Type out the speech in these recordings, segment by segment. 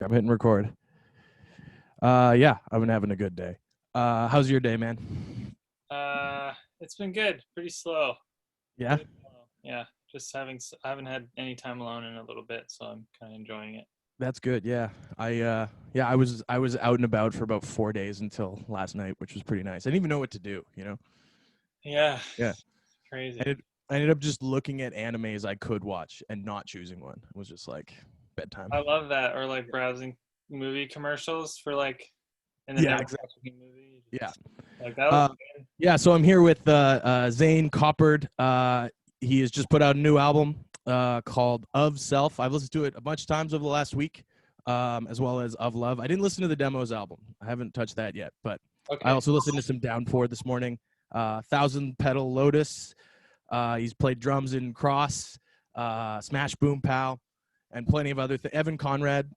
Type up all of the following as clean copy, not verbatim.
I'm hitting record. Yeah, I've been having a good day. How's your day, man? It's been good. Pretty slow. Yeah, Pretty slow. Yeah, just I haven't had any time alone in a little bit, so I'm kind of enjoying it. that's good. Yeah, I was out and about for about 4 days until last night, which was pretty nice. I didn't even know what to do. Yeah, Yeah, I crazy. ended, I ended up just looking at animes I could watch and not choosing one. It was just like bedtime. I love that. Or like browsing movie commercials for like, and then Yeah, never exactly. watching a movie. Yeah. Like that was Uh, good. yeah. So I'm here with Zane Coppard. He has just put out a new album called Of Self. I've listened to it a bunch of times over the last week, as well as Of Love. I didn't listen to the demos album. I haven't touched that yet, but I Okay. also listened to some Downpour this morning. Thousand Petal Lotus. He's played drums in Cross, Smash Boom Pow, and plenty of other things. Evan Konrad,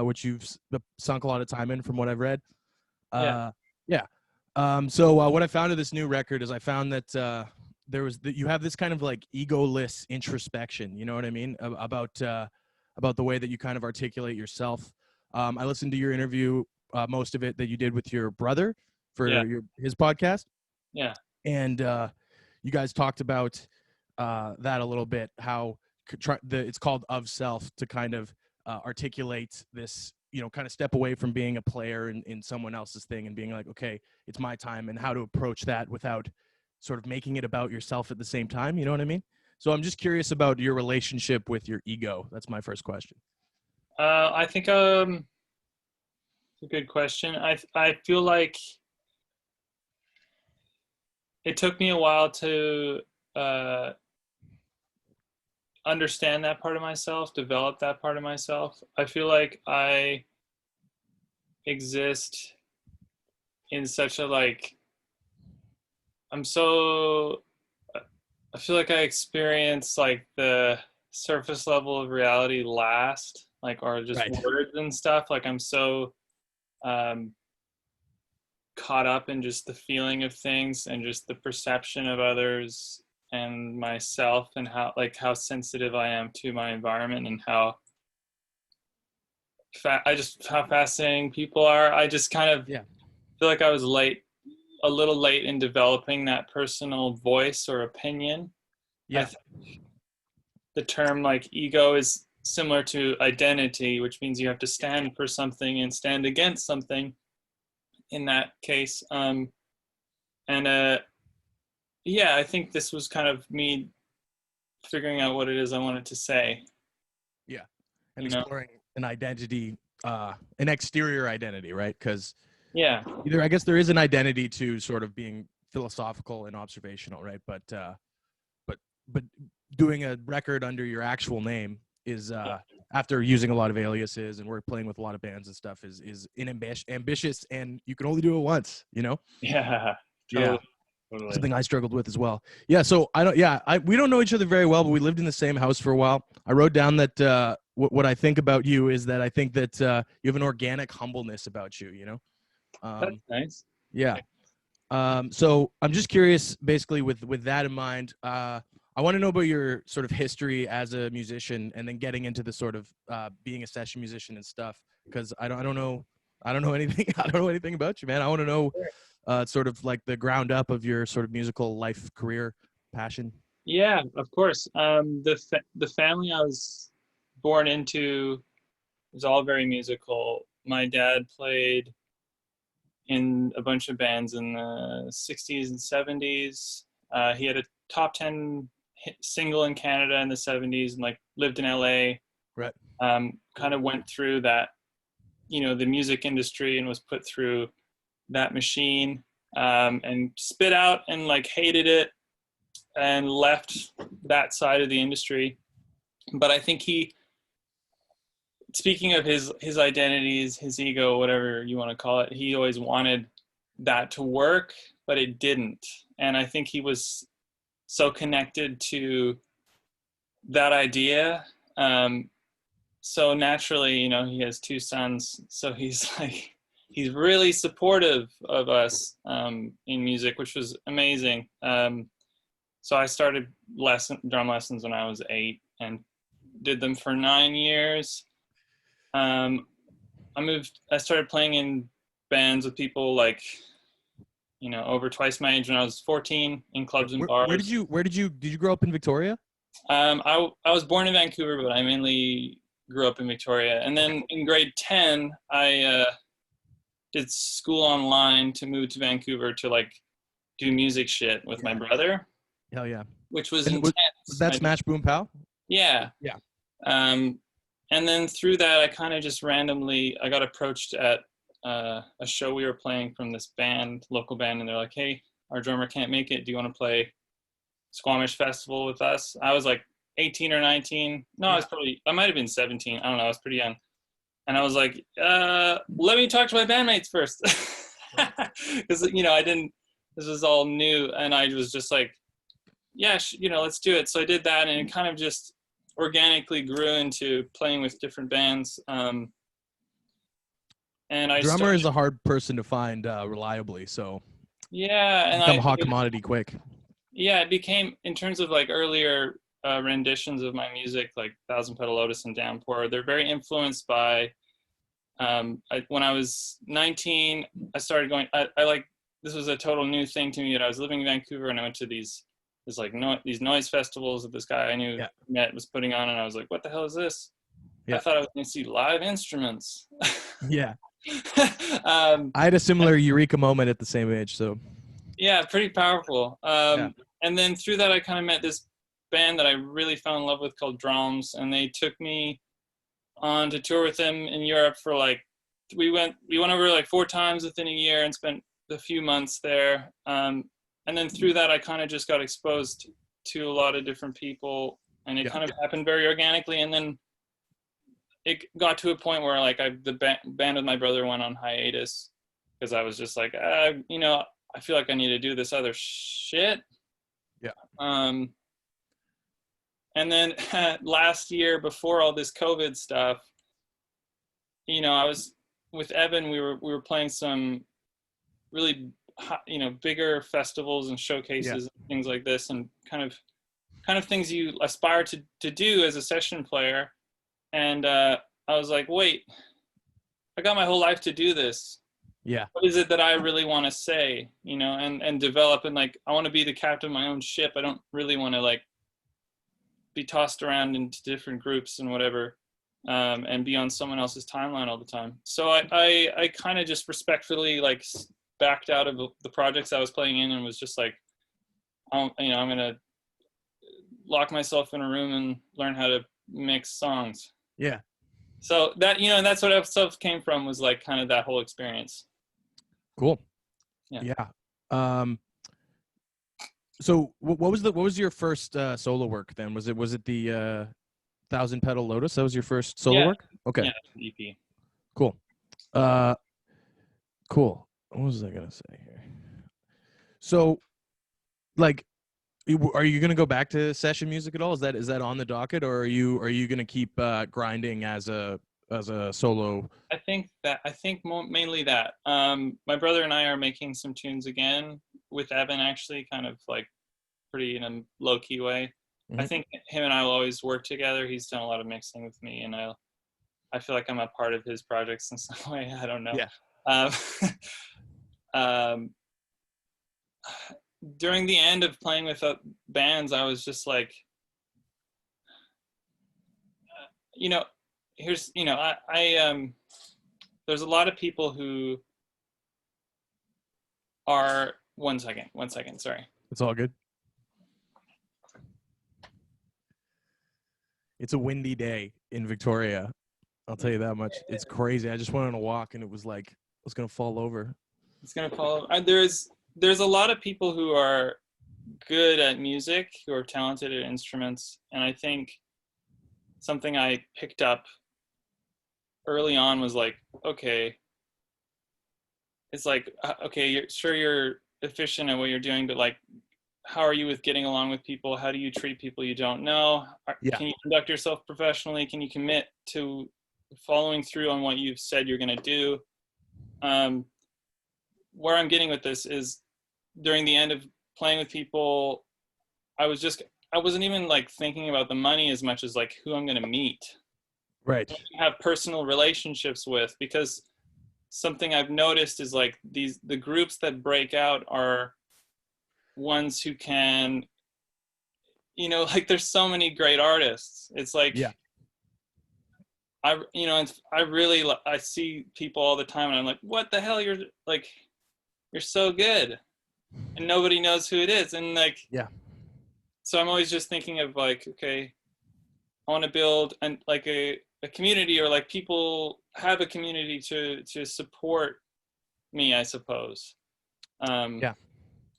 which you've sunk a lot of time in, from what I've read. Yeah. Yeah. So what I found of this new record is I found that you have this kind of like egoless introspection. You know what I mean about the way that you kind of articulate yourself. I listened to your interview, most of it that you did with your brother Yeah. for his podcast, Yeah. and you guys talked about that a little bit. How it's called Of Self to kind of articulate this, kind of step away from being a player in someone else's thing and being like, okay, it's my time, and how to approach that without sort of making it about yourself at the same time. You know what I mean? So I'm just curious about your relationship with your ego. That's my first question. I think it's a good question. I feel like it took me a while to uh understand that part of myself, develop that part of myself. I feel like I exist in such a like I'm so I feel like I experience like the surface level of reality last, like or just Right. words and stuff. Like I'm so um caught up in just the feeling of things and just the perception of others and myself and how sensitive I am to my environment and how fascinating people are. I just kind of Yeah. feel like I was a little late in developing that personal voice or opinion. I Yeah. think the term like ego is similar to identity, which means you have to stand for something and stand against something in that case. And yeah, I think this was kind of me figuring out what it is I wanted to say, Yeah. And you know? exploring an identity, an exterior identity, right? Because Yeah. I guess there is an identity to sort of being philosophical and observational, right? But but doing a record under your actual name is after using a lot of aliases, and we're playing with a lot of bands and stuff, is ambitious, and you can only do it once, Yeah. Yeah. Totally. Totally. Something I struggled with as well. Yeah, so we don't know each other very well, but we lived in the same house for a while. I wrote down that what I think about you is that I think that you have an organic humbleness about you. That's um, nice. yeah. So I'm just curious, basically, with that in mind, I want to know about your sort of history as a musician, and then getting into the sort of being a session musician and stuff. Because I don't know anything. I don't know anything about you, man. I want to know sort of like the ground up of your sort of musical life, career, passion. Yeah, of course. The family I was born into was all very musical. My dad played in a bunch of bands in the 60s and 70s. He had a top 10 single in Canada in the 70s and like lived in LA. Right. Kind of went through that, the music industry and was put through that machine, and spit out and like hated it and left that side of the industry. But I think speaking of his identities, his ego, whatever you want to call it, he always wanted that to work, but it didn't. And I think he was so connected to that idea. So naturally, he has two sons, so he's really supportive of us in music, which was amazing. So I started drum lessons when I was 8 and did them for 9 years. Um, I started playing in bands with people like, over twice my age when I was 14 in clubs and Where bars. did you grow up in Victoria? I was born in Vancouver, but I mainly grew up in Victoria. And then in grade 10, I did school online to move to Vancouver to like do music shit with my brother, Hell yeah. which was And intense. was that Smash Boom Pow? Yeah. Yeah. And then through that, I kind of just randomly, I got approached at a show we were playing from this band, local band, and they're like, "Hey, our drummer can't make it. Do you want to play Squamish Festival with us?" I was like 18 or 19. No, Yeah. I might have been 17. I don't know. I was pretty young. And I was like, let me talk to my bandmates first. Because, this was all new. And I was just like, yeah, let's do it. So I did that, and it kind of just organically grew into playing with different bands. And Drummer is a hard person to find reliably, so yeah, and become a hot commodity quick. Yeah, it became, in terms of like earlier renditions of my music, like Thousand Petal Lotus and Downpour, they're very influenced by, when I was 19, I started going, this was a total new thing to me, that I was living in Vancouver, and I went to these noise festivals that this guy I knew met was putting on, and I was like, what the hell is this? I thought I was going to see live instruments. Yeah. I had a similar eureka moment at the same age, so. Yeah, pretty powerful. And then through that, I kind of met this band that I really fell in love with called Drums, and they took me on to tour with them in Europe for like, we went over like 4 times within a year and spent a few months there. And then through that, I kind of just got exposed to a lot of different people, and it kind of happened very organically. And then it got to a point where like the band with my brother went on hiatus, because I was just like, I feel like I need to do this other shit. Yeah. And then last year, before all this COVID stuff, I was with Evan. We were playing some really, bigger festivals and showcases and things like this, and kind of things you aspire to do as a session player. And I was like, wait, I got my whole life to do this. Yeah. What is it that I really want to say, and develop, and like, I want to be the captain of my own ship. I don't really want to like be tossed around into different groups and whatever, and be on someone else's timeline all the time. So I kind of just respectfully like backed out of the projects I was playing in, and was just like, I'm going to lock myself in a room and learn how to mix songs. Yeah. So that, that's what stuff came from, was like kind of that whole experience. Cool. Yeah. So what was your first solo work then? Was it the Thousand Petal Lotus? That was your first solo work? Okay. Yeah, EP. Cool. Cool. What was I gonna say here? So, like, are you gonna go back to session music at all? Is that on the docket, or are you gonna keep grinding as a solo? I think mainly that. My brother and I are making some tunes again with Evan, actually, kind of like pretty in a low key way. Mm-hmm. I think him and I will always work together. He's done a lot of mixing with me, and I feel like I'm a part of his projects in some way. I don't know. Yeah. During the end of playing with bands, I was just like, there's a lot of people who are, one second, sorry. It's all good. It's a windy day in Victoria. I'll tell you that much. It's crazy. I just went on a walk, and it was like I was going to fall over. It's going to fall over. There's a lot of people who are good at music, who are talented at instruments. And I think something I picked up early on was like, okay, it's like, okay, you're efficient at what you're doing, but like, how are you with getting along with people? How do you treat people you don't know? Can you conduct yourself professionally? Can you commit to following through on what you've said you're going to do? Where I'm getting with this is, during the end of playing with people, I wasn't even like thinking about the money as much as like who I'm going to meet. Right. you have personal relationships with, because something I've noticed is like the groups that break out are ones who can, like there's so many great artists. It's like, Yeah. I see people all the time and I'm like, what the hell? You're so good. And nobody knows who it is. And like, Yeah. so I'm always just thinking of like, okay, I want to build a community, or like people have a community to support me, I suppose. Yeah.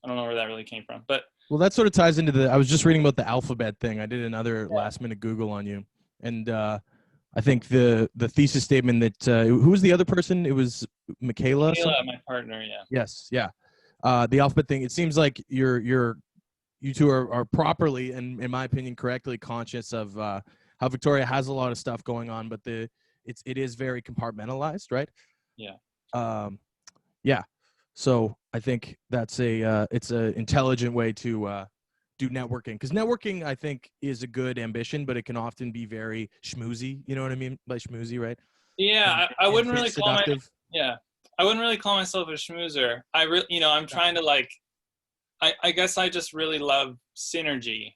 I don't know where that really came from, but Well, that sort of ties into I was just reading about the alphabet thing. I did another last minute Google on you. And I think the thesis statement that who was the other person? It was Michaela. Kayla, my partner, yeah. Yes, yeah. The alphabet thing. It seems like you two are properly, and in my opinion, correctly conscious of how Victoria has a lot of stuff going on, but it is very compartmentalized, right? Yeah. Yeah. So I think that's it's a intelligent way to do networking, because networking, I think, is a good ambition, but it can often be very schmoozy. You know what I mean by schmoozy, right? Yeah, I And wouldn't really seductive. I wouldn't really call myself a schmoozer. I'm trying to like, I guess I just really love synergy,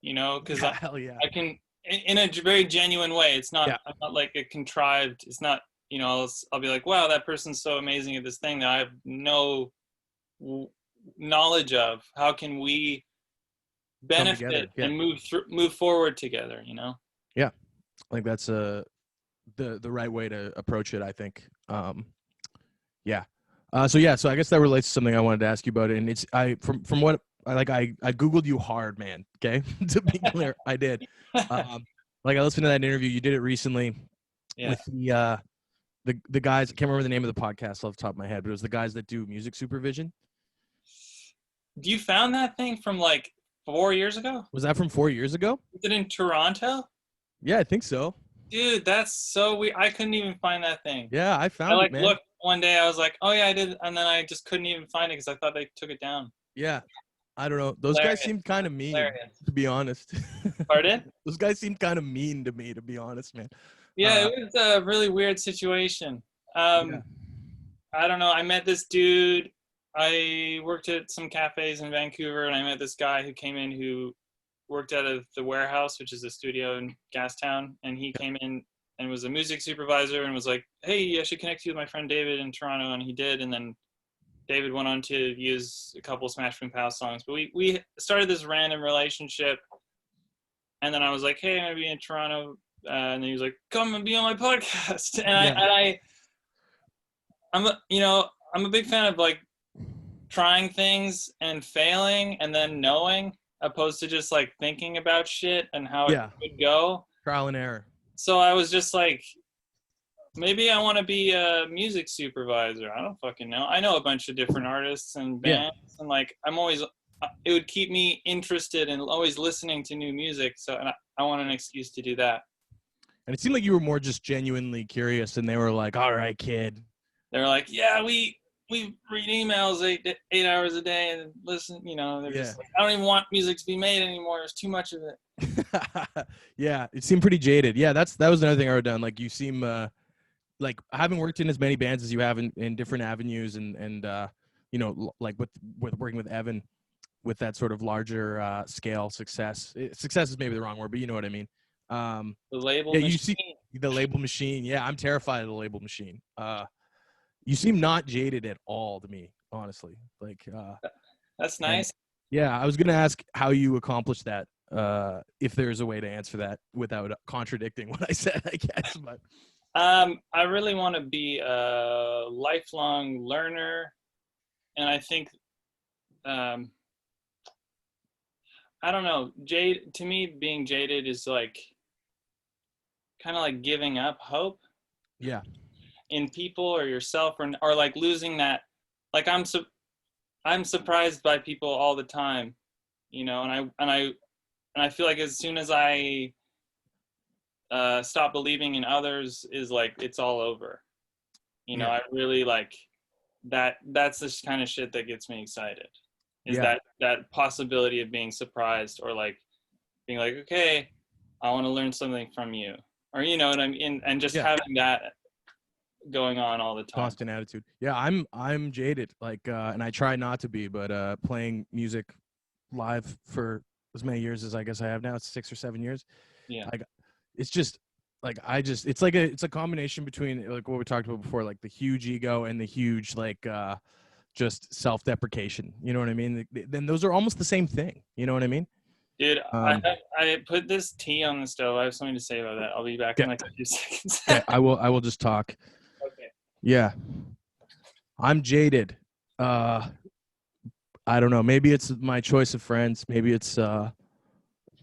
because Hell yeah. I can, in a very genuine way. It's not, Yeah. I'm not like a contrived, it's not, I'll be like, wow, that person's so amazing at this thing that I have no knowledge of. How can we benefit and move forward together, Yeah. I think that's the right way to approach it, I think. Yeah. So I guess that relates to something I wanted to ask you about. And it's from what I Googled you hard, man. Okay. To be clear, I did. I listened to that interview. You did it recently with the guys. I can't remember the name of the podcast off the top of my head, but it was the guys that do music supervision. You found that thing from like 4 years ago? Was that from 4 years ago? Is it in Toronto? Yeah, I think so. Dude, that's so weird. I couldn't even find that thing. Yeah, I found it, man. Looked one day, I was like, oh yeah, I did, and then I just couldn't even find it because I thought they took it down. Yeah, I don't know. Those guys seemed kind of mean, to be honest. Pardon? Those guys seemed kind of mean to me, to be honest, man. Yeah, it was a really weird situation. Yeah. I don't know. I met this dude. I worked at some cafes in Vancouver, and I met this guy who came in who worked out of the Warehouse, which is a studio in Gastown, and he came in and was a music supervisor and was like, hey, I should connect you with my friend David in Toronto, and he did, and then David went on to use a couple of Smash Boom Pow songs. But we started this random relationship, and then I was like, hey, I'm going to be in Toronto, and then he was like, come and be on my podcast. And I'm a big fan of like trying things and failing and then knowing, opposed to just like thinking about shit and how it could go. Trial and error. So I was just like, maybe I want to be a music supervisor. I don't fucking know. I know a bunch of different artists and bands, and like it would keep me interested and always listening to new music. So I want an excuse to do that. And it seemed like you were more just genuinely curious, and they were like, all right, kid. They were like, yeah, we read emails 8 hours a day and listen, they're just like, I don't even want music to be made anymore. There's too much of it. Yeah, it seemed pretty jaded. Yeah, that was another thing I wrote down. Like, you seem like, having worked in as many bands as you have in different avenues, and like with working with Evan, with that sort of larger scale success. Success is maybe the wrong word, but you know what I mean. The label machine. You see the label machine. Yeah, I'm terrified of the label machine. You seem not jaded at all to me, honestly. Like, that's nice. Yeah, I was gonna ask how you accomplished that. If there's a way to answer that without contradicting what I said, I guess. But I really want to be a lifelong learner, and I think, I don't know, to me, being jaded is like kind of like giving up hope. Yeah. In people or yourself, or like losing that. Like I'm surprised by people all the time, and I feel like as soon as I stop believing in others, is like it's all over. I really like that. That's the kind of shit that gets me excited. Is that possibility of being surprised, or like being like, okay, I want to learn something from you, or you know what I mean, and just Yeah. having that going on all the time. Constant attitude. Yeah, I'm jaded. Like, and I try not to be, but playing music live for as many years as I guess I have now, it's 6 or 7 years. Yeah. Like, it's just like it's a combination between like what we talked about before, like the huge ego and the huge like just self-deprecation. You know what I mean? Then those are almost the same thing. You know what I mean? Dude, Um, I put this tea on the stove. I have something to say about that. I'll be back in yeah, like a few seconds. yeah. I will just talk. Okay. Yeah, I'm jaded. Uh, I don't know. Maybe it's my choice of friends. Maybe it's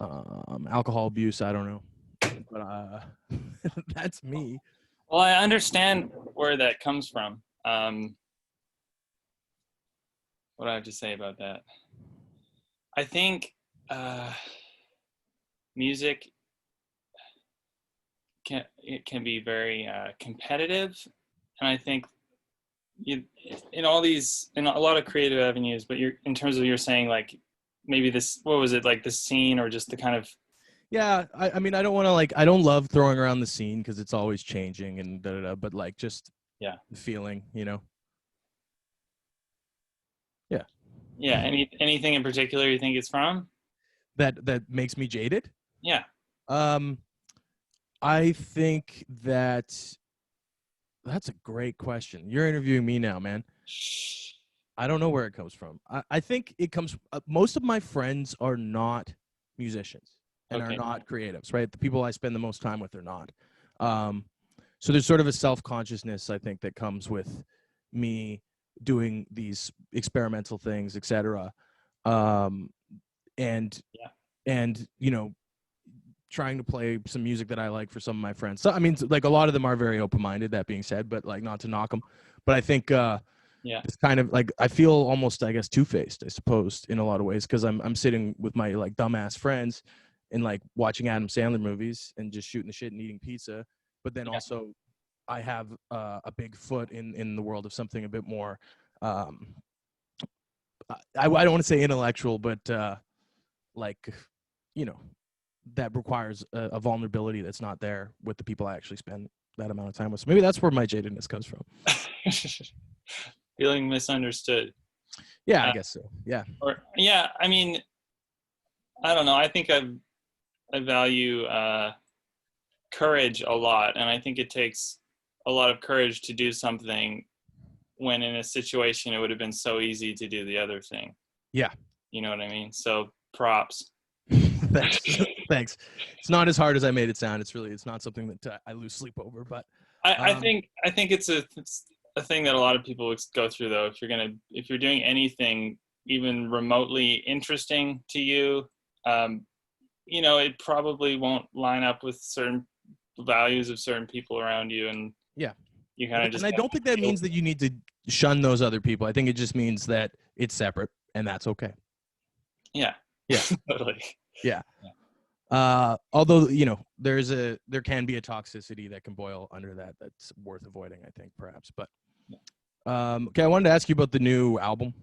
alcohol abuse. I don't know. But that's me. Well, I understand where that comes from. What do I have to say about that? I think music can be very competitive, and I think you in a lot of creative avenues. But you're in terms of you're saying like maybe this, what was it, like the scene or just the kind of. Yeah, I mean, I don't want to like, I don't love throwing around the scene because it's always changing and da da da. But like, just Yeah. the feeling, you know. Yeah. Yeah. Anything in particular you think it's from? That makes me jaded. Yeah. Um, I think that's a great question. You're interviewing me now, man. I don't know where it comes from. I think it comes. Most of my friends are not musicians and are Okay. not creatives, right? The people I spend the most time with are not. Um, so there's sort of a self-consciousness, I think, that comes with me doing these experimental things, etc. Um, and Yeah. and you know, trying to play some music that I like for some of my friends. So I mean, like a lot of them are very open-minded. That being said, but like not to knock them, but I think Yeah. it's kind of like I feel almost, I guess, two-faced, I suppose, in a lot of ways, because I'm sitting with my like dumbass friends and like watching Adam Sandler movies and just shooting the shit and eating pizza, but then Yeah. also I have a big foot in the world of something a bit more. Um, I don't want to say intellectual, but like, you know, that requires a vulnerability that's not there with the people I actually spend that amount of time with. So maybe that's where my jadedness comes from. Feeling misunderstood. Yeah, I guess so. Yeah. Or yeah, I mean, I don't know. I think I value courage a lot, and I think it takes a lot of courage to do something when in a situation it would have been so easy to do the other thing. Yeah. You know what I mean? So props. Thanks. Thanks. It's not as hard as I made it sound. It's not something that I lose sleep over, but I think it's a thing that a lot of people go through though. If you're doing anything even remotely interesting to you, you know, it probably won't line up with certain values of certain people around you, and yeah. you kind of just. And I don't think that means that you need to shun those other people. I think it just means that it's separate, and that's okay. Yeah. Yeah. Totally. Yeah. Although, you know, there can be a toxicity that can boil under that that's worth avoiding, I think, perhaps. But okay, I wanted to ask you about the new album.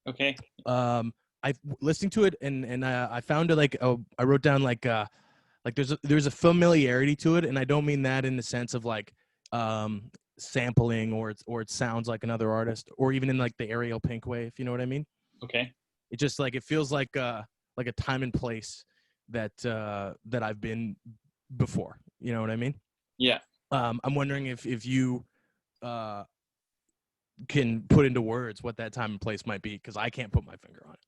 Okay. I listening to it and I found it I wrote down like there's a familiarity to it, and I don't mean that in the sense of like sampling or it sounds like another artist, or even in like the Ariel Pink way, if you know what I mean. Okay. It just like it feels like a time and place that I've been before. You know what I mean? Yeah. I'm wondering if you can put into words what that time and place might be, because I can't put my finger on it.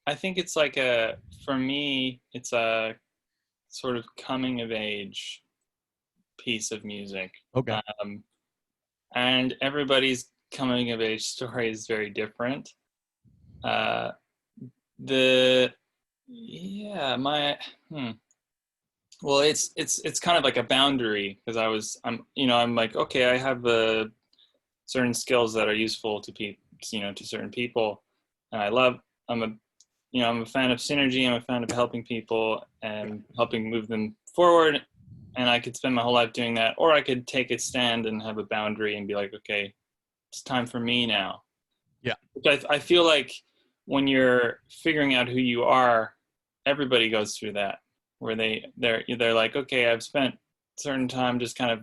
I think it's for me, it's a sort of coming of age piece of music. Okay. And everybody's coming of age story is very different. Well, it's kind of like a boundary, because I'm like, okay, I have certain skills that are useful to people, to certain people, and I'm a fan of synergy. I'm a fan of helping people and helping move them forward, and I could spend my whole life doing that, or I could take a stand and have a boundary and be like, okay, it's time for me now. Yeah. Which I feel like when you're figuring out who you are, everybody goes through that. where they're like, okay, I've spent certain time just kind of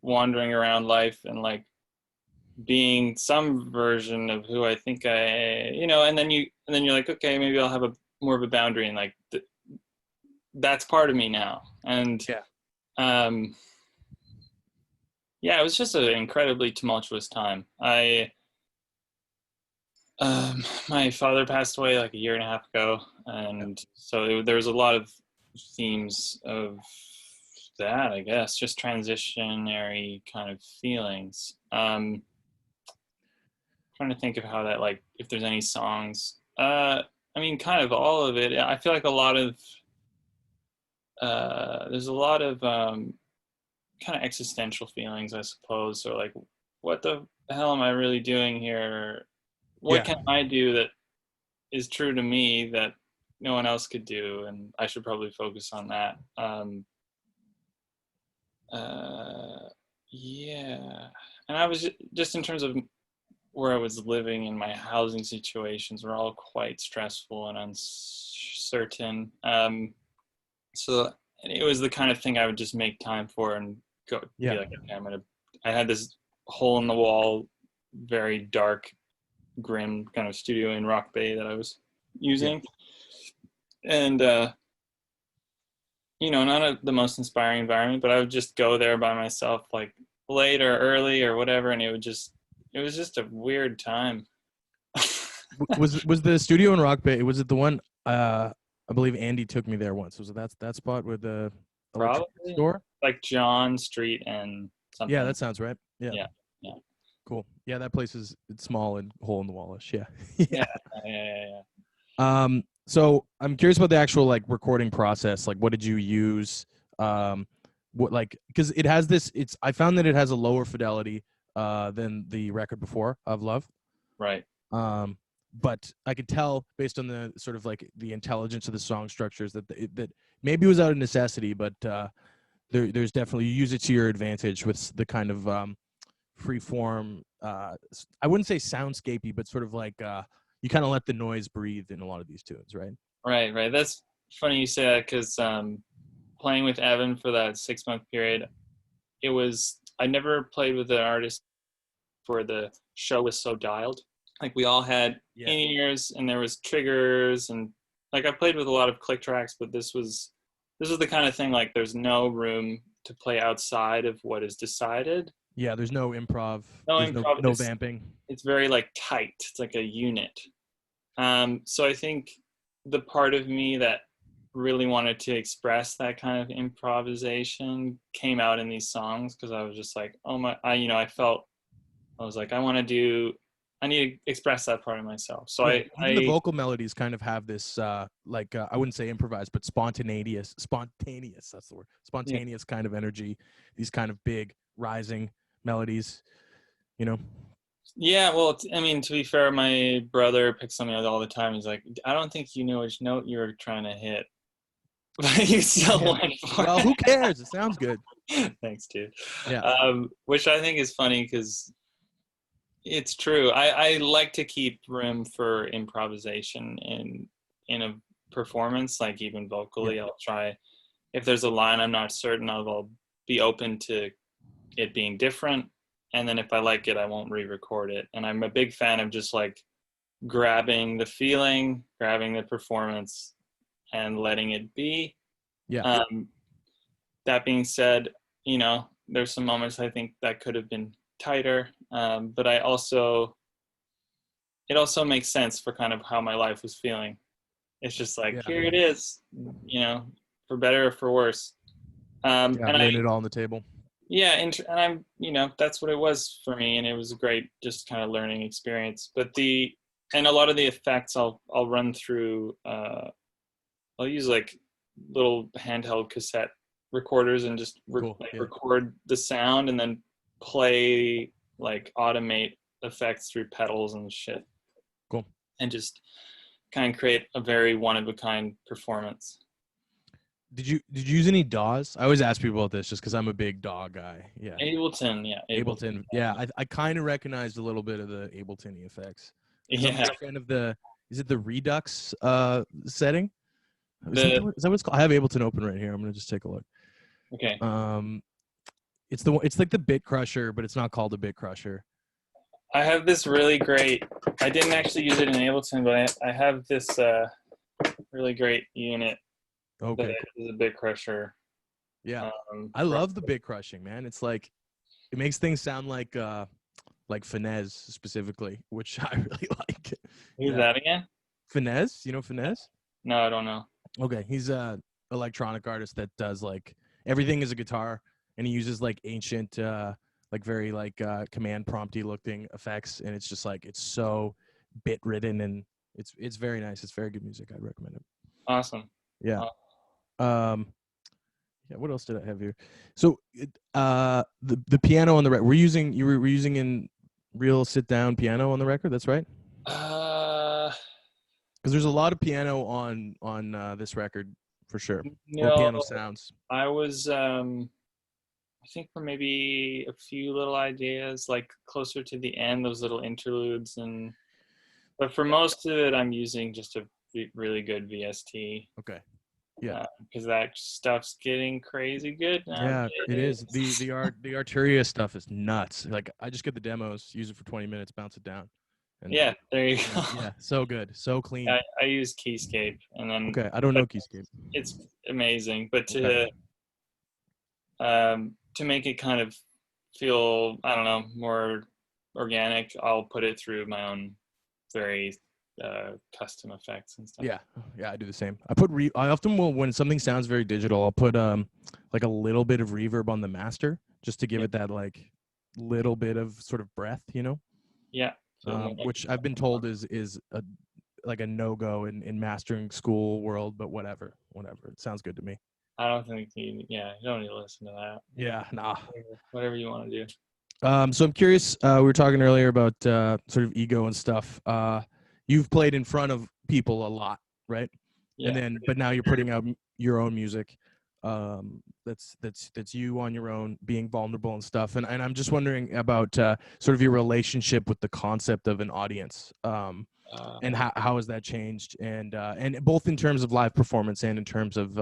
wandering around life and like being some version of who I think and then you're like, okay, maybe I'll have a more of a boundary, and like that's part of me now. And yeah, it was just an incredibly tumultuous time. My father passed away like a year and a half ago, and so there was a lot of themes of that, I guess, just transitionary kind of feelings. Trying to think of how that, like, if there's any songs. I mean, kind of all of it. I feel like there's a lot of kind of existential feelings, I suppose, or like, what the hell am I really doing here? What can I do that is true to me that no one else could do, and I should probably focus on that. Yeah, and I was just in terms of where I was living and my housing situations were all quite stressful and uncertain. So it was the kind of thing I would just make time for and go be like, okay, I had this hole in the wall, very dark, grim kind of studio in Rock Bay that I was using. And, not the most inspiring environment, but I would just go there by myself, like late or early or whatever. And it was just a weird time. was the studio in Rock Bay? Was it the one? I believe Andy took me there once. Was it that spot with the Probably store? Like John Street and something. Yeah, that sounds right. Yeah. Cool. Yeah, that place it's small and hole in the wallish. Yeah. Yeah. So I'm curious about the actual like recording process. Like, what did you use? Because it has this. I found that it has a lower fidelity than the record before of Love. Right. But I could tell based on the sort of like the intelligence of the song structures that maybe it was out of necessity, but there's definitely, you use it to your advantage with the kind of free form. I wouldn't say soundscapey, but sort of like you kind of let the noise breathe in a lot of these tunes, right? Right. That's funny you say that, because playing with Evan for that 6-month period, I never played with an artist where the show was so dialed. Like we all had in-ears and there was triggers, and like I played with a lot of click tracks, but this was the kind of thing like there's no room to play outside of what is decided. Yeah, there's no improv. No vamping. It's very like tight. It's like a unit. So I think the part of me that really wanted to express that kind of improvisation came out in these songs, because I was just like, I was like, I need to express that part of myself. So the vocal melodies kind of have this I wouldn't say improvised, but spontaneous, that's the word, spontaneous kind of energy, these kind of big rising melodies, Yeah, well, I mean, to be fair, my brother picks on me all the time. He's like, I don't think you knew which note you were trying to hit. But you still went for it. Well, who cares? It sounds good. Thanks, dude. Yeah. Which I think is funny, because it's true. I like to keep room for improvisation in a performance, like even vocally. I'll try, if there's a line I'm not certain of, I'll be open to it being different. And then if I like it, I won't re-record it. And I'm a big fan of just like grabbing the feeling, grabbing the performance, and letting it be. Yeah. That being said, there's some moments I think that could have been tighter, but it also makes sense for kind of how my life was feeling. It's just like, here it is, for better or for worse. And laying it all on the table. Yeah, and I'm, that's what it was for me, and it was a great just kind of learning experience. But a lot of the effects I'll run through. I'll use like little handheld cassette recorders and just record the sound, and then play, like automate effects through pedals and shit. Cool. And just kind of create a very one-of-a-kind performance. Did you use any DAWs? I always ask people about this just because I'm a big DAW guy. Yeah. Ableton. Yeah, I kind of recognized a little bit of the Ableton effects. Yeah. Kind of is it the Redux setting? Is that what it's called? I have Ableton open right here. I'm gonna just take a look. Okay. It's like the Bit Crusher, but it's not called a Bit Crusher. I have this really great. I didn't actually use it in Ableton, but I have this really great unit Okay, that is a Bit Crusher. yeah. I love the Bit Crushing, man. It's like it makes things sound like Finesse specifically, which I really like. Who's that again? Finesse, you know Finesse? No, I don't know. Okay, he's a electronic artist that does like everything is a guitar, and he uses like ancient, like very like command prompty looking effects, and it's just like it's so bit ridden, and it's very nice. It's very good music. I'd recommend it. Awesome. Yeah. Yeah. What else did I have here? So, the piano on the record. You were using in real sit down piano on the record. That's right. Because there's a lot of piano on this record for sure. No, or piano sounds. I was I think for maybe a few little ideas, like closer to the end, those little interludes, but for most of it, I'm using just a really good VST. Okay. Yeah. Because that stuff's getting crazy good now. Yeah, it is. The Arturia stuff is nuts. Like I just get the demos, use it for 20 minutes, bounce it down. And yeah, there you go. Yeah, so good, so clean. I use Keyscape, and then okay, I don't know Keyscape. It's amazing, but to make it kind of feel, I don't know, more organic, I'll put it through my own very custom effects and stuff. Yeah, I do the same. I often will, when something sounds very digital, I'll put like a little bit of reverb on the master just to give it that like little bit of sort of breath, you know. Yeah. Which I've been told is like a no-go in mastering school world, but whatever, it sounds good to me. I don't think you don't need to listen to that. Yeah, nah. Whatever you want to do. So I'm curious, we were talking earlier about sort of ego and stuff. You've played in front of people a lot, right? Yeah. And then, but now you're putting out your own music. That's you on your own, being vulnerable and stuff. And I'm just wondering about sort of your relationship with the concept of an audience, and how has that changed? And both in terms of live performance and in terms of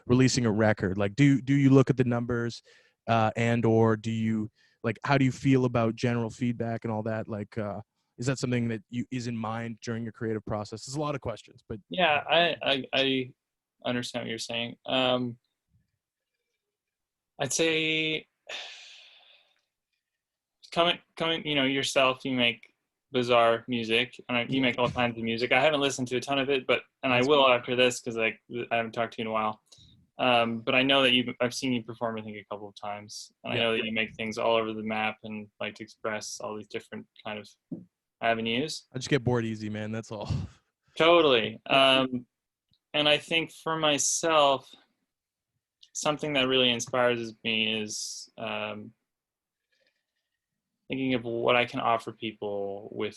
releasing a record. Like, do you look at the numbers, and or do you like how do you feel about general feedback and all that? Like, is that something that is in mind during your creative process? There's a lot of questions, but yeah, I understand what you're saying. I'd say coming, yourself, you make bizarre music, and you make all kinds of music. I haven't listened to a ton of it, and I will after this because I haven't talked to you in a while. But I know that I've seen you perform, I think, a couple of times, and I know that you make things all over the map and like to express all these different kind of avenues. I just get bored easy, man. That's all. Totally. And I think for myself, something that really inspires me is thinking of what I can offer people with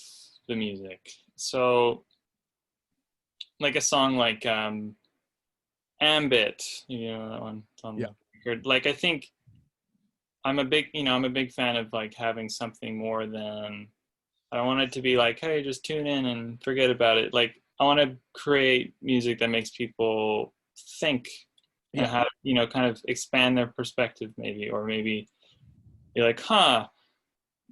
the music. So like a song like Ambit, that one. On the record. Like, I think I'm a big fan of like having something more than, I don't want it to be like, hey, just tune in and forget about it. Like, I want to create music that makes people think and have, kind of expand their perspective maybe, or maybe you're like,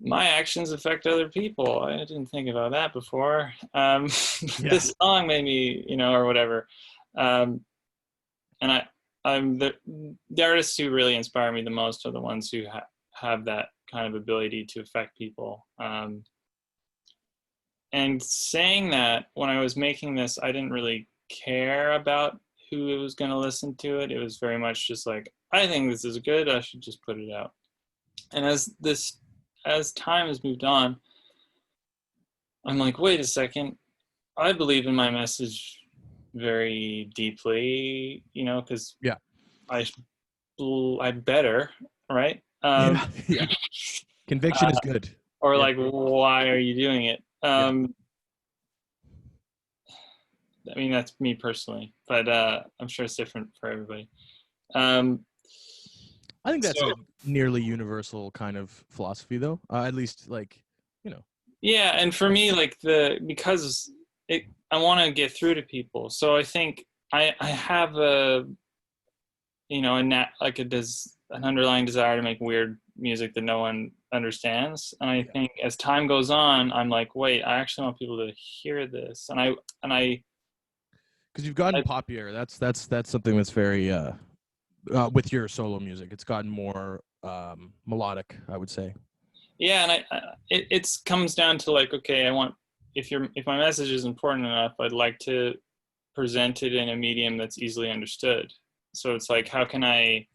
my actions affect other people. I didn't think about that before. This song made me, or whatever. And I'm the artists who really inspire me the most are the ones who have that kind of ability to affect people. And saying that, when I was making this, I didn't really care about who was going to listen to it. It was very much just like, I think this is good, I should just put it out. And as time has moved on, I'm like, wait a second, I believe in my message very deeply, because I better, right? Conviction is good. Or like, why are you doing it? I mean, that's me personally, but I'm sure it's different for everybody. I think that's a nearly universal kind of philosophy, though. At least, like, Yeah, and for me, like I want to get through to people. So I think I have a, you know, like it does an underlying desire to make weird music that no one understands. And I Yeah, think as time goes on, I'm like, wait, I actually want people to hear this. And because you've gotten I popular. That's something that's very with your solo music. It's gotten more melodic, I would say. yeah, and it comes down to like, okay, I want, if my message is important enough, I'd like to present it in a medium that's easily understood. So it's like, how can I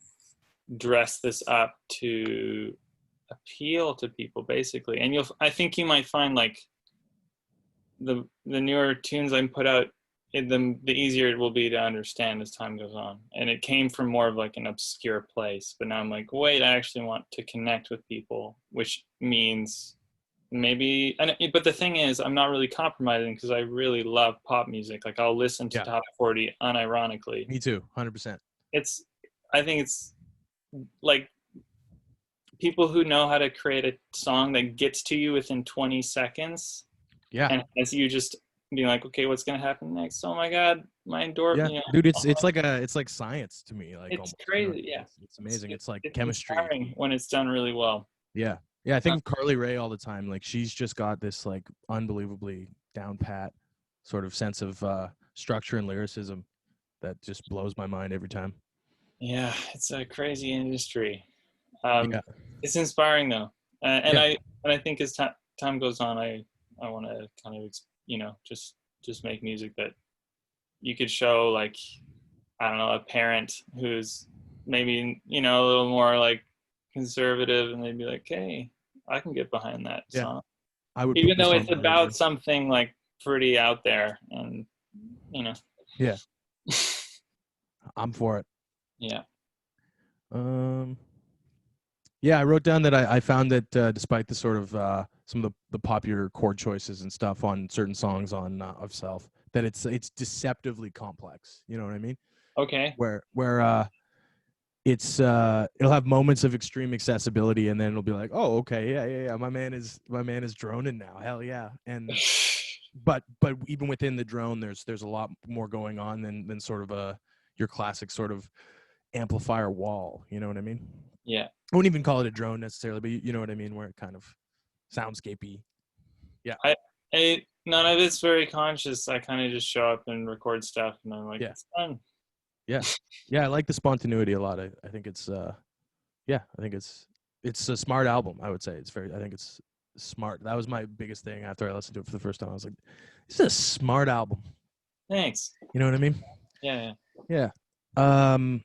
dress this up to appeal to people, basically? And I think you might find like the newer tunes I put out, the easier it will be to understand as time goes on. And it came from more of like an obscure place, but now I'm like, wait, I actually want to connect with people, which means maybe. But the thing is, I'm not really compromising because I really love pop music. Like I'll listen to Yeah, top 40 unironically. me too, 100%. It's I think it's like people who know how to create a song that gets to you within 20 seconds, Yeah, and as you just being like, okay, what's gonna happen next? Oh my god, my yeah, endorphin, dude. It's like science to me, like it's almost. You know what crazy. I mean? Yeah, It's amazing. It's like it's chemistry. inspiring when it's done really well. Yeah, yeah. I Uh, think of Carly Rae all the time. Like she's just got this like unbelievably down pat sort of sense of structure and lyricism that just blows my mind every time. yeah, it's a crazy industry. Yeah, It's inspiring though, and yeah, I think as time goes on, I want to kind of, you know, just make music that you could show, like, I don't know, a parent who's maybe, you know, a little more like conservative, and they'd be like, hey, I can get behind that yeah. song, I would put even this though on it's the radio. about something like pretty out there, and you know. Yeah, I'm for it. Yeah. Um, yeah, I wrote down that I found that despite the sort of some of the popular chord choices and stuff on certain songs on of Self, that it's deceptively complex. You know what I mean? Okay. Where it's it'll have moments of extreme accessibility, and then it'll be like, oh, okay, yeah. My man is droning now. Hell yeah. And but even within the drone, there's a lot more going on than sort of your classic sort of amplifier wall. You know what I mean? Yeah. I wouldn't even call it a drone necessarily, but you know what I mean, where it kind of soundscapey. Yeah, None of it's very conscious. I kind of just show up and record stuff, and I'm like, yeah, it's fun. yeah, yeah. I like the spontaneity a lot. I think it's yeah, I think it's a smart album. I would say I think it's smart. That was my biggest thing after I listened to it for the first time. I was like, this is a smart album. Thanks. You know what I mean? Yeah. Yeah. Um,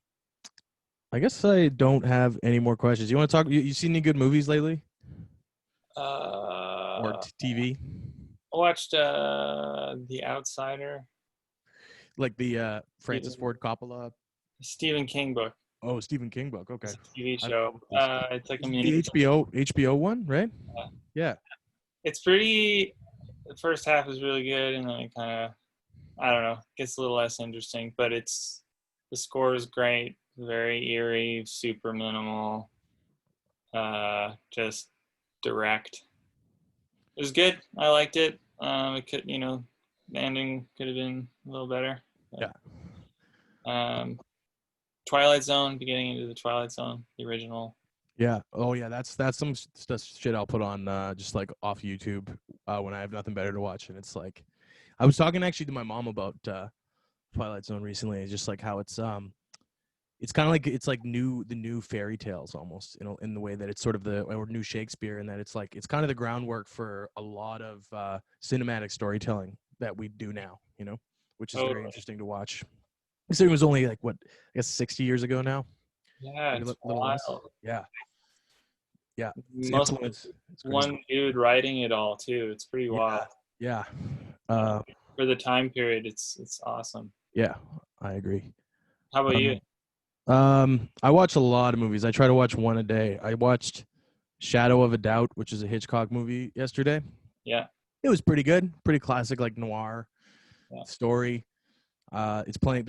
I guess I don't have any more questions. You want to talk? You seen any good movies lately Yeah. or TV? I watched The Outsider, Like the Francis Ford Coppola. Stephen King book. Oh, Stephen King book. Okay. It's a TV I show. probably saw. It's like a Is it mini. the HBO one, right? Yeah. It's pretty. The first half is really good, and then it kind of, I don't know, gets a little less interesting. But the score is great. Very eerie, super minimal. Just direct. It was good. I liked it. It could, you know, the ending could have been a little better. Yeah. Um, Twilight Zone, beginning into the Twilight Zone, the original. Yeah. Oh yeah, that's some shit I'll put on just like off YouTube when I have nothing better to watch. And it's like I was talking actually to my mom about Twilight Zone recently. It's just like how it's kind of like it's like the new fairy tales almost, you know, in the way that it's sort of or new Shakespeare, and that it's like it's kind of the groundwork for a lot of cinematic storytelling that we do now, you know, which is very Totally. interesting to watch. So it was only like what, I guess 60 years ago now, Yeah, maybe it's a little less. wild. Yeah, yeah. It's Most influence. It's crazy. one dude writing it all too. It's pretty Yeah, wild. yeah, And uh, for the time period, it's awesome. yeah. I agree. How about you? I watch a lot of movies. I try to watch one a day. I watched Shadow of a Doubt, which is a Hitchcock movie, yesterday. Yeah, It was pretty good, pretty classic, like noir yeah. story. They're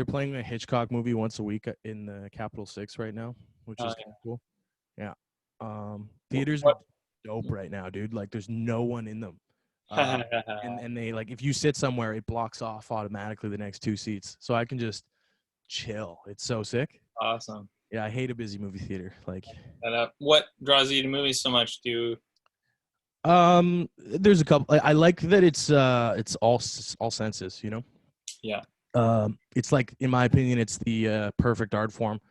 playing a Hitchcock movie once a week in the Capitol 6 right now, which is kind Yeah. of cool. Yeah. Theaters are What dope right now, dude. Like there's no one in them. And they like if you sit somewhere, it blocks off automatically the next 2 seats, so I can just chill. It's so sick. Awesome. Yeah, I hate a busy movie theater. Like, What draws you to movies so much? there's a couple. I like that it's all senses. You know. Yeah. It's like, in my opinion, it's the perfect art form.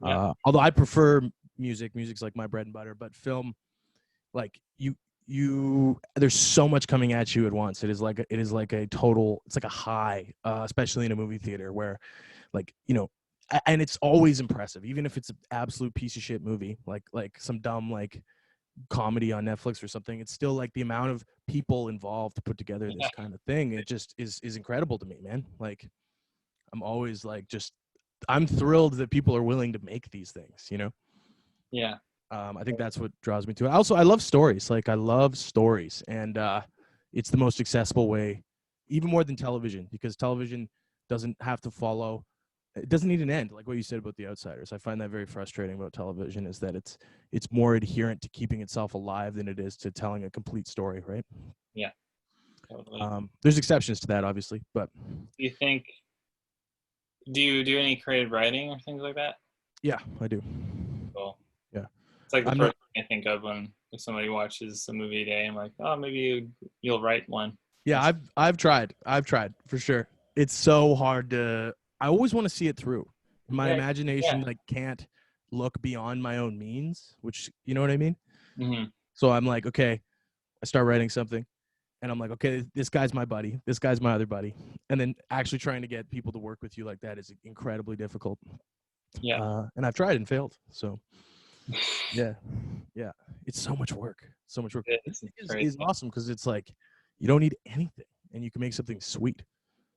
Yeah. Although I prefer music. Music's like my bread and butter. But film, like there's so much coming at you at once. It is like a total. It's like a high, especially in a movie theater where, like, and it's always impressive, even if it's an absolute piece of shit movie, like some dumb like comedy on Netflix or something. It's still like the amount of people involved to put together this kind of thing. It just is incredible to me, man. Like, I'm always like, I'm thrilled that people are willing to make these things, Yeah. I think that's what draws me to it. I love stories. Like, I love stories, and it's the most accessible way, even more than television, because television doesn't have to follow. It doesn't need an end, like what you said about The Outsiders. I find that very frustrating about television, is that it's more adherent to keeping itself alive than it is to telling a complete story, right? Yeah. Totally. There's exceptions to that, obviously, but do you do any creative writing or things like that? yeah, I do. Cool. Yeah. It's like the first thing I think of when if somebody watches a movie a day. I'm like, oh, maybe you'll write one. Yeah, I've tried for sure. It's so hard to. I always want to see it through. My imagination like can't look beyond my own means, which, you know what I mean? Mm-hmm. So I'm like, okay, I start writing something, and I'm like, okay, this guy's my buddy, this guy's my other buddy, and then actually trying to get people to work with you like that is incredibly difficult. Yeah. And I've tried and failed. So yeah, it's so much work. It's awesome because it's like you don't need anything, and you can make something sweet.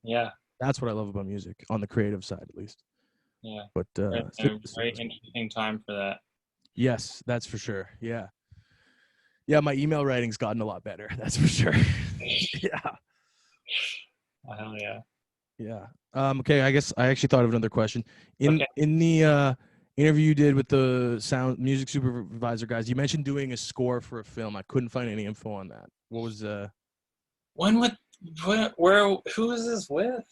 Yeah. That's what I love about music, on the creative side, at least. Yeah. But It's a very interesting time for that. Yes, that's for sure. Yeah. Yeah, my email writing's gotten a lot better. That's for sure. Yeah. Hell yeah. Yeah. Okay, I guess I actually thought of another question. In the interview you did with the sound music supervisor guys, you mentioned doing a score for a film. I couldn't find any info on that. What was where who is this with?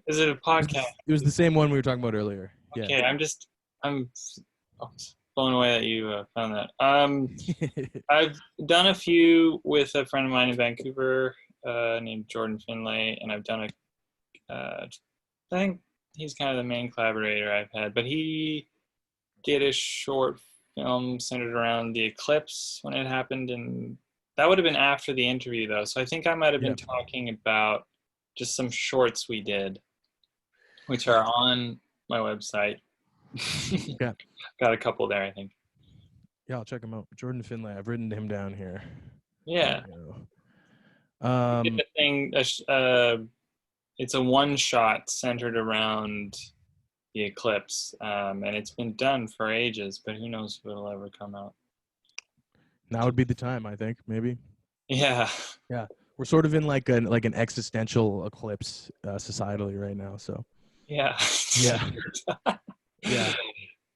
Is it a podcast? It was the same one we were talking about earlier. Okay, yeah. I'm blown away that you found that. I've done a few with a friend of mine in Vancouver named Jordan Finlay, and I've done I think he's kind of the main collaborator I've had, but he did a short film centered around the eclipse when it happened, and that would have been after the interview though. So I think I might have been talking about just some shorts we did, which are on my website. Yeah. Got a couple there, I think. Yeah, I'll check him out. Jordan Finlay. I've written him down here. Yeah. It's a one shot centered around the eclipse, and it's been done for ages, but who knows if it'll ever come out. Now would be the time, I think, maybe. Yeah. Yeah. We're sort of in like an existential eclipse societally right now, so. Yeah. Yeah. Yeah.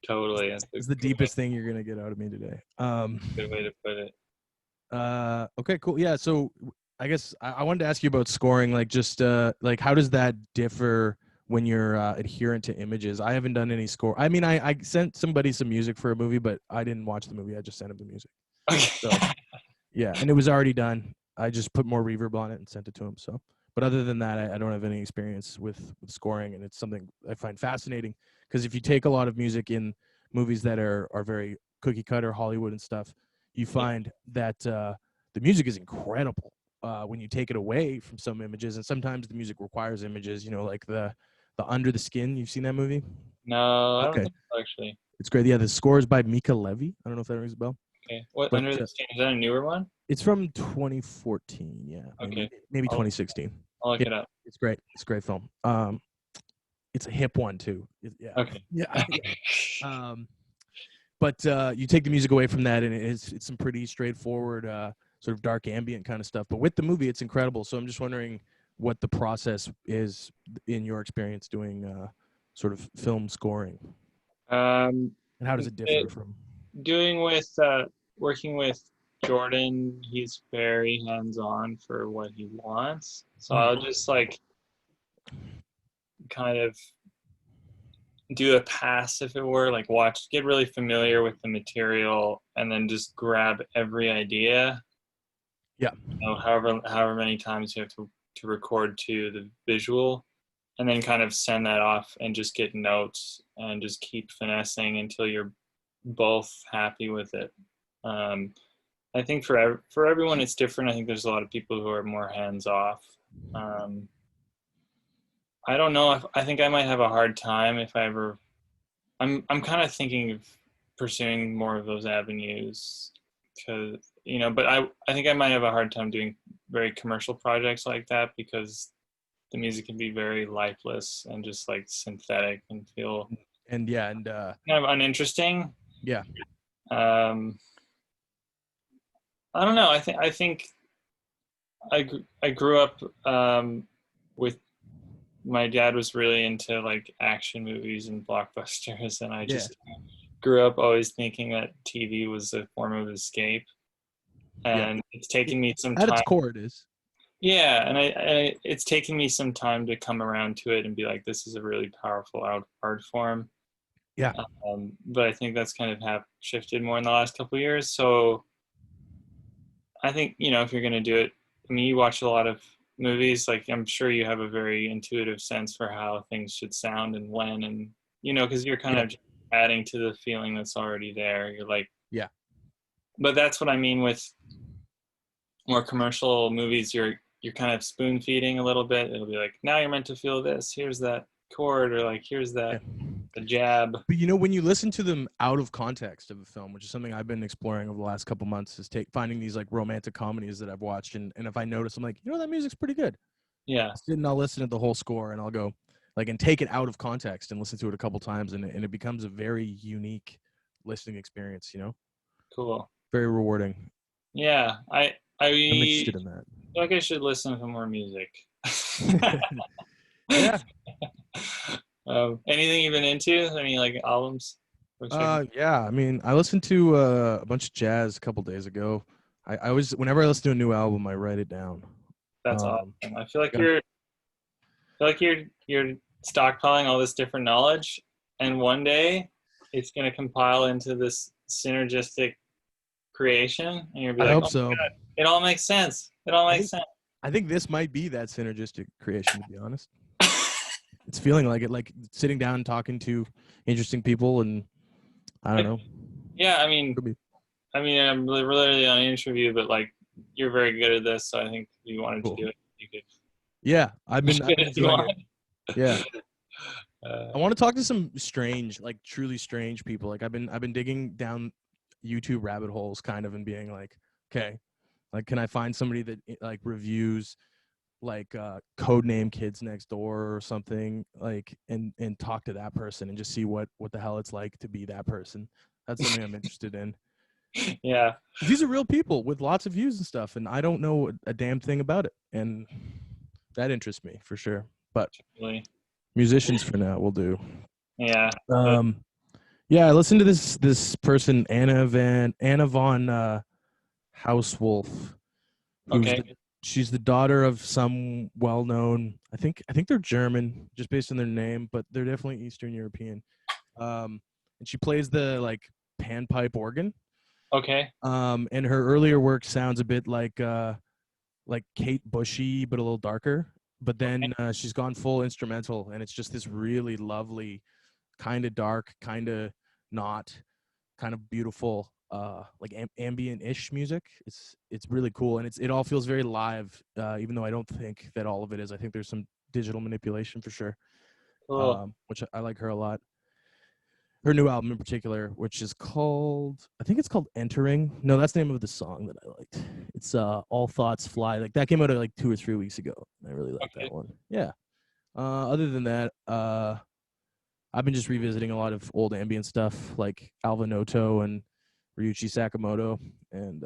Totally. It's the deepest thing you're gonna get out of me today. Good way to put it. Okay, cool. Yeah, so I guess I wanted to ask you about scoring, like just like how does that differ when you're adherent to images? I haven't done any score. I mean, I sent somebody some music for a movie, but I didn't watch the movie. I just sent him the music. Okay. So, yeah, and it was already done. I just put more reverb on it and sent it to him. So, but other than that, I don't have any experience with scoring, and it's something I find fascinating because if you take a lot of music in movies that are very cookie cutter Hollywood and stuff, you find that the music is incredible when you take it away from some images, and sometimes the music requires images. You know, like the Under the Skin. You've seen that movie? No, I don't think so, actually. It's great. Yeah, the score is by Mika Levy. I don't know if that rings a bell. Okay. What Under the Skin? Is that a newer one? It's from 2014. Yeah. Okay. Maybe 2016. I'll look it up. It's great. It's a great film. It's a hip one too. Yeah. Okay. Yeah. But you take the music away from that, and it's some pretty straightforward, sort of dark ambient kind of stuff. But with the movie, it's incredible. So I'm just wondering what the process is in your experience doing sort of film scoring, and how does it differ from working with Jordan, he's very hands-on for what he wants. So Mhm. I'll just like kind of do a pass, if it were, like get really familiar with the material and then just grab every idea. Yeah. However many times you have to record to the visual, and then kind of send that off and just get notes and just keep finessing until you're both happy with it. I think for everyone it's different. I think there's a lot of people who are more hands off. I don't know if I think I might have a hard time if I ever. I'm kind of thinking of pursuing more of those avenues because but I think I might have a hard time doing very commercial projects like that because the music can be very lifeless and just like synthetic and feel And kind of uninteresting. yeah. Um, I don't know. I think I grew up with my dad was really into like action movies and blockbusters, and I Yeah. just grew up always thinking that TV was a form of escape. Yeah. And it's taken me some At its time. core, it is. Yeah, and it's taken me some time to come around to it and be like, this is a really powerful art form. Yeah. But I think that's kind of shifted more in the last couple of years. So I think if you're going to do it, I mean, you watch a lot of movies. Like I'm sure you have a very intuitive sense for how things should sound and when, and because you're kind Yeah. of just adding to the feeling that's already there. You're like, Yeah. but that's what I mean with more commercial movies. You're kind of spoon feeding a little bit. It'll be like, now you're meant to feel this. Here's that chord, or like here's Yeah. that the jab. But when you listen to them out of context of a film, which is something I've been exploring over the last couple months, is finding these like romantic comedies that I've watched, and if I notice, I'm like, that music's pretty good. Yeah, And I'll listen to the whole score, and I'll go like and take it out of context and listen to it a couple times, and it becomes a very unique listening experience. cool. Very rewarding. Yeah, I'm I interested in that. feel like I should listen to more music. Yeah. Anything you've been into? Any like albums? Yeah. I mean, I listened to a bunch of jazz a couple days ago. I always, whenever I listen to a new album, I write it down. That's Um, awesome. I feel like yeah. you're stockpiling all this different knowledge, and one day it's gonna compile into this synergistic creation, and you'll be I like, hope oh so. my god, it all makes sense. It all I makes think sense. I think this might be that synergistic creation. To be honest, it's feeling like it. Like sitting down and talking to interesting people, and I don't know. Yeah, Could be I'm really on an interview, but like you're very good at this, so I think if you wanted to cool. do it, you could. Yeah, I've been If you enjoying it. want. Yeah. I want to talk to some strange, like truly strange people. Like I've been digging down YouTube rabbit holes kind of and being like, okay, like can I find somebody that like reviews like Codename Kids Next Door or something, like and talk to that person and just see what the hell it's like to be that person. That's something I'm interested in. Yeah. These are real people with lots of views and stuff, and I don't know a damn thing about it, and that interests me for sure. But Really. musicians for now will do. Yeah. Yeah, I listened to this person, Anna von Hauswolf, Okay. she's the daughter of some well-known. I think they're German, just based on their name, but they're definitely Eastern European. And she plays the like panpipe organ. Okay. And her earlier work sounds a bit like Kate Bushy, but a little darker. But then she's gone full instrumental, and it's just this really lovely, kind of dark, kind of not, kind of beautiful, like ambient-ish music. It's really cool, and it all feels very live. Even though I don't think that all of it is. I think there's some digital manipulation for sure. Cool. Which I like her a lot. Her new album in particular, which is called, I think it's called Entering. No, that's the name of the song that I liked. It's All Thoughts Fly. Like that came out like 2 or 3 weeks ago. I really like that one. Yeah. Other than that, I've been just revisiting a lot of old ambient stuff like Alva Noto and Ryuichi Sakamoto and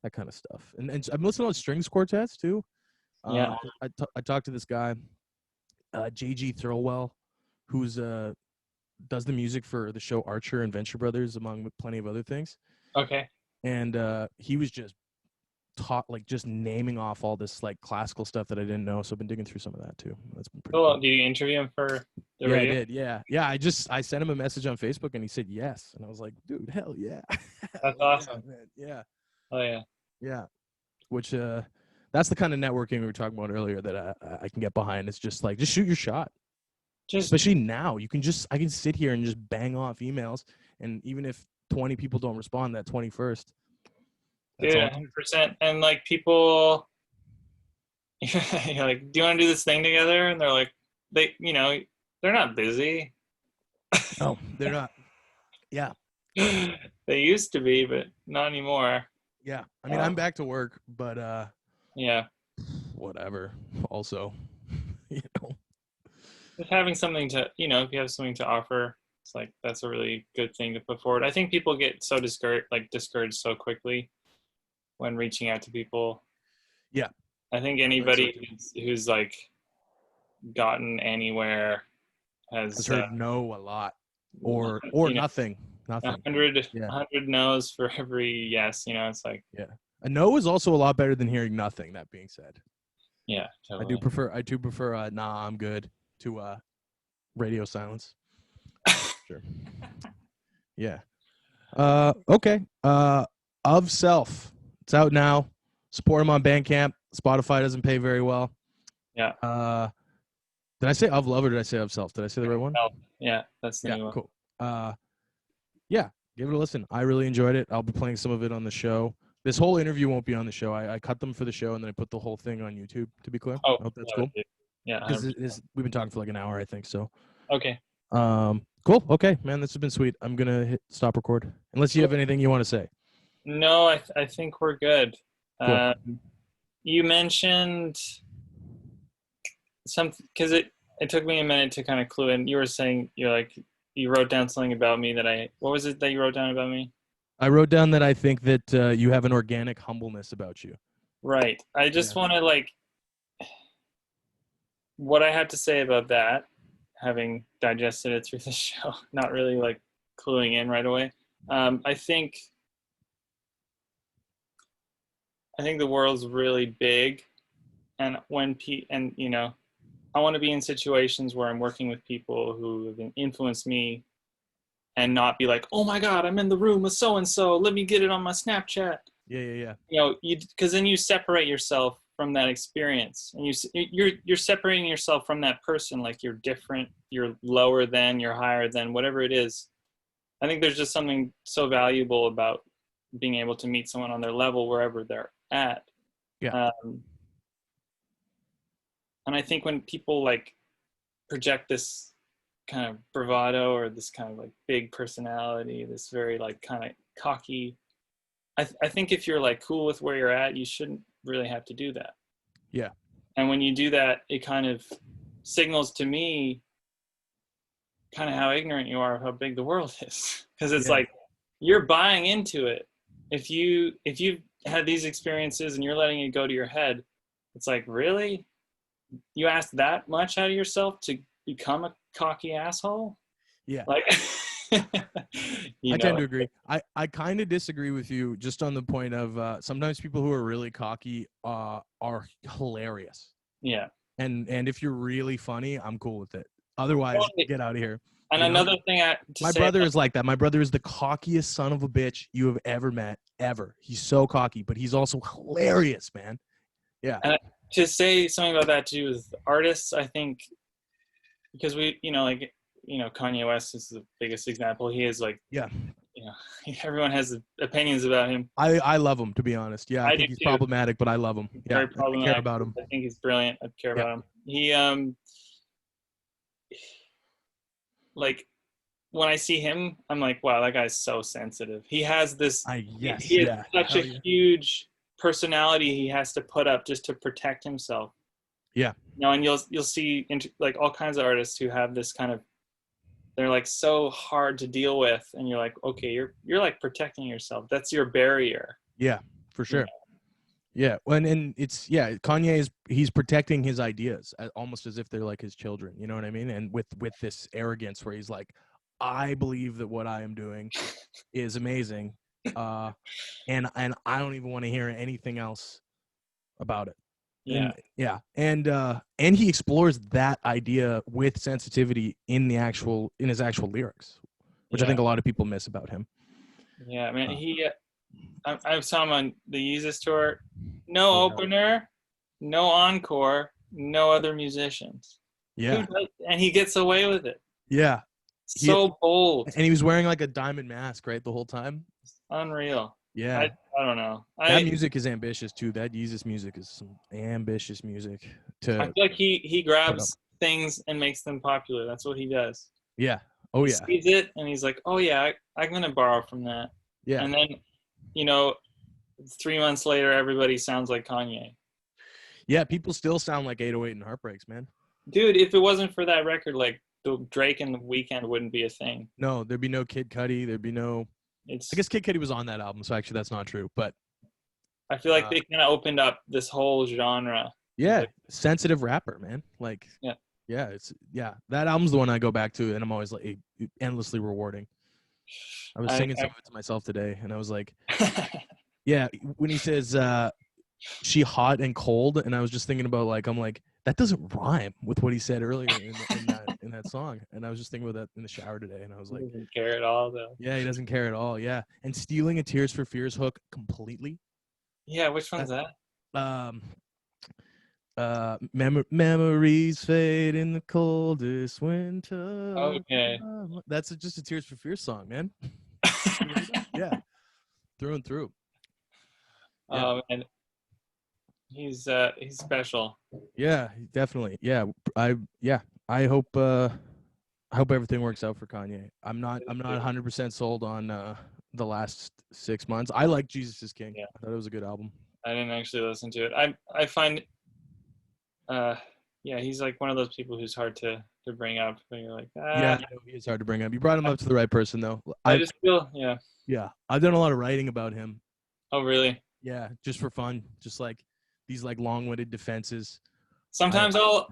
that kind of stuff. And I've been listening to strings quartets too. Yeah. I talked to this guy, J.G. Thirlwell, who's does the music for the show Archer and Venture Brothers, among plenty of other things. Okay. and he was just taught like just naming off all this like classical stuff that I didn't know. So I've been digging through some of that too. That's been pretty Cool. cool. Did you interview him for the Yeah, radio? I did. Yeah. I sent him a message on Facebook and he said yes, and I was like, dude, hell yeah. That's Hell awesome. yeah, man. Yeah. Oh yeah. Yeah. Which that's the kind of networking we were talking about earlier that I can get behind. It's just like just shoot your shot. Just Especially now, I can sit here and just bang off emails, and even if 20 people don't respond that 21st, that's dude, all. 100%. And like people, you're like, do you want to do this thing together? And they're like, they're not busy. No, they're not. Yeah. They used to be, but not anymore. Yeah. I mean, I'm back to work, but Yeah. whatever. Also, you know. Just having something to, if you have something to offer, it's like that's a really good thing to put forward. I think people get so discouraged so quickly when reaching out to people. Yeah. I think anybody who's like gotten anywhere has heard no a lot or nothing. Nothing. 100 no's for every yes. It's like, yeah. A no is also a lot better than hearing nothing. That being said, yeah, totally. I do prefer nah, I'm good to radio silence. Sure. Yeah. Okay. Of Self. It's out now. Support him on Bandcamp. Spotify doesn't pay very well. Yeah. Did I say Of Love or did I say Of Self? Did I say the right one? Yeah, that's the new one. Cool. Yeah, give it a listen. I really enjoyed it. I'll be playing some of it on the show. This whole interview won't be on the show. I cut them for the show and then I put the whole thing on YouTube, to be clear. Oh, I hope that's cool. Yeah. Because we've been talking for like an hour, I think. So. Okay. Cool. Okay, man, this has been sweet. I'm gonna hit stop record. Unless you have anything you want to say. No, I think we're good. Cool. You mentioned something because it took me a minute to kind of clue in. You were saying you wrote down something about me what was it that you wrote down about me? I wrote down that I think that you have an organic humbleness about you. Right. I just want to what I have to say about that, having digested it through the show, not really like cluing in right away. I think the world's really big, and I want to be in situations where I'm working with people who have influenced me, and not be like, oh my God, I'm in the room with so and so. Let me get it on my Snapchat. Yeah. Because then you separate yourself from that experience, and you're separating yourself from that person. Like you're different, you're lower than, you're higher than, whatever it is. I think there's just something so valuable about being able to meet someone on their level wherever they're at. Yeah. And I think when people project this kind of bravado or this kind of big personality, this very kind of cocky, I think if you're cool with where you're at, you shouldn't really have to do that. Yeah. And when you do that, it kind of signals to me kind of how ignorant you are of how big the world is. Because it's you're buying into it. If you had these experiences and you're letting it go to your head, it's really? You asked that much out of yourself to become a cocky asshole? Yeah. I tend to agree. I kind of disagree with you just on the point of sometimes people who are really cocky are hilarious. Yeah. And if you're really funny, I'm cool with it. Otherwise, get out of here. And another thing my brother is like that. My brother is the cockiest son of a bitch you have ever met, ever. He's so cocky, but he's also hilarious, man. Yeah. And to say something about that too with artists, I think, because Kanye West is the biggest example. He is everyone has opinions about him. I love him, to be honest. Yeah, I think he's problematic, but I love him. Yeah, very problematic. I care about him. I think he's brilliant. I care about him. He when I see him, I'm like, wow, that guy's so sensitive. He has this. He has such a huge personality he has to put up just to protect himself. Yeah. And you'll see all kinds of artists who have this kind of, they're so hard to deal with, and you're like, okay, you're protecting yourself. That's your barrier. Yeah, for sure. Yeah, and it's Kanye he's protecting his ideas almost as if they're his children. You know what I mean? And with this arrogance where he's like, I believe that what I am doing is amazing, And I don't even want to hear anything else about it. Yeah. And he explores that idea with sensitivity in his actual lyrics, which I Yeah. think a lot of people miss about him. Yeah, man. I saw him on the Yeezus tour. No Oh, yeah. opener, no encore, no other musicians. Yeah. And he gets away with it. Yeah. So bold. And he was wearing like a diamond mask, right, the whole time. Unreal. Yeah. I don't know. That music is ambitious too. That Jesus music is some ambitious music I to feel like he put up. grabs things and makes them popular. That's what he does. Yeah. Oh He yeah. sees it and he's like, oh yeah, I'm gonna borrow from that. Yeah. And then, you know, 3 months later, everybody sounds like Kanye. Yeah, people still sound like 808 and Heartbreaks, man. Dude, if it wasn't for that record, like the Drake and the Weeknd wouldn't be a thing. No, there'd be no Kid Cudi. There'd be no. I guess Kid Cudi was on that album, so actually that's not true. But I feel like they kind of opened up this whole genre. yeah, Like, sensitive rapper, man. Like that album's the one I go back to, and I'm always like endlessly rewarding. I was singing some of it to myself today, and I was like, yeah, when he says she hot and cold, and I was just thinking about like, I'm like, that doesn't rhyme with what he said earlier in that song, and I was just thinking about that in the shower today, and I was like, he doesn't care at all, though. Yeah, he doesn't care at all. Yeah, and stealing a Tears for Fears hook completely. Yeah, which one's that? Memories fade in the coldest winter. Okay. That's just a Tears for Fears song, man. Yeah, through and through. Yeah. And he's special. Yeah, definitely. Yeah, I hope everything works out for Kanye. I'm not 100% sold on the last 6 months. I like Jesus is King. Yeah. I thought it was a good album. I didn't actually listen to it. I find he's like one of those people who's hard to bring up. But you're like, Yeah, he is hard to bring up. You brought him up to the right person, though. I just feel, Yeah, I've done a lot of writing about him. Oh, really? Yeah, just for fun, just like these like long-winded defenses. Sometimes I'll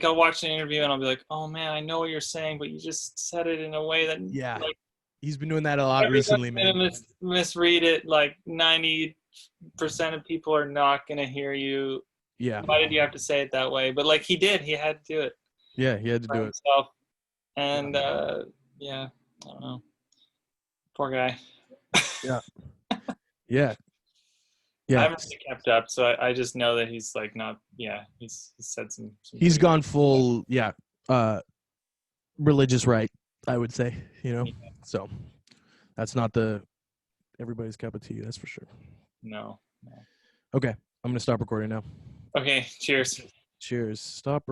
watch an interview and I'll be like, oh man, I know what you're saying, but you just said it in a way that like, he's been doing that a lot recently, man. Misread it. Like 90% of people are not gonna hear you. Yeah. Why did you have to say it that way? But like he did, he had to do it. Yeah, he had to do himself. And I don't know. Poor guy. Yeah. Yeah. Yeah. I haven't really kept up, so I just know that he's like not. Yeah, he's said some he's gone full. Yeah. Religious right, I would say. So that's not everybody's cup of tea. That's for sure. No. Okay, I'm gonna stop recording now. Okay. Cheers. Cheers. Stop.